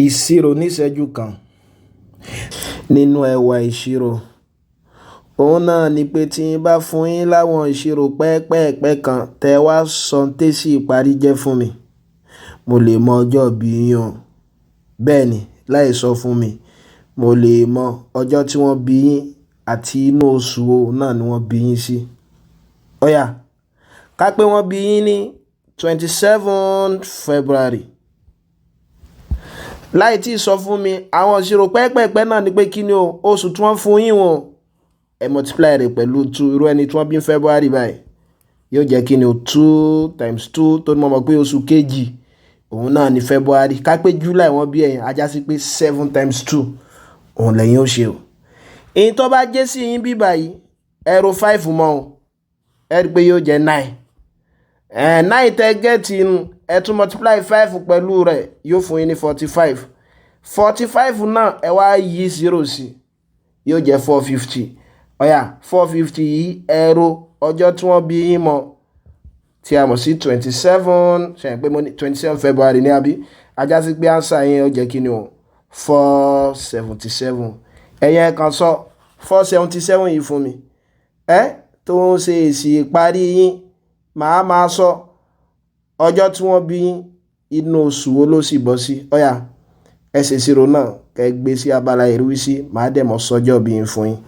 Ìṣirò níṣẹ́jú kan nínú ẹwà ìṣirò. Òun náà ni pé tí n bá fún yín láwọn ìṣirò pẹ́ẹ́pẹ́ẹ̀pẹ́ kan tẹ́ wá sọ tésì ìparí jẹ́ fún mi, mo lè mọ ọjọ́ ìbí yín o. Bẹ́ẹ̀ ni, láì sọ fún mi, mo lè mọ ọjọ́ tí wọ́n bí yín àti inú oṣù wo náà ni wọ́n bí yín sí. Ó yá, ká pé wọ́n bí yín ní 27 February. Láì tí sọ fún mi, àwọn ìṣirò pẹ́ẹ́pẹ́ẹ̀pẹ́ náà ni pé kí ni o, oṣù tí wọ́n fún yín wọn, ẹ multiply rẹ̀ pẹ̀lú 2. Irú ẹni tí wọ́n bí ní February báyìí yóò jẹ́ kí ni o, 2 times 2 tó ní mọ̀ pé oṣù kejì òun náà ni February. Ká pé July wọ́n bí ẹ̀yin, ajá sí pé 7 times 2 òun lẹ́yìn ó ṣe o. Èyí tó bá jẹ́ sí yín bí báyìí, ẹ ro 5 mọ́ o, ẹ rí pé yóò jẹ́ 9. 9 tẹ́ gẹ́ẹ̀tì inú, ẹ tún multiply 5 pẹ̀lú rẹ̀ yóò fún yín ní 45. 45 náà ẹ wá yí 0 sí, yóò jẹ́ 450. Ó yá, 450 yìí ẹ ro ọjọ́ tí wọ́n bí yín mọ́ tí a mọ̀ sí 27, ṣe pé mo ní 27 February ní àbí, ajá sí pé answer yín ó jẹ́ kí ni o, 477. Ẹ̀yin kan sọ 477 yìí fún mi. Tó ń ṣe èsì ìparí yín, màá máa sọ ọjọ́ tí wọ́n bí yín, inú oṣù wo ló sì bọ́ sí. Ó yá, ẹ ṣe ìṣirò náà kẹ́ gbé sí abala ìrísí, màá dẹ̀ mọ̀ sọ́jọ́ bí yín fún yín.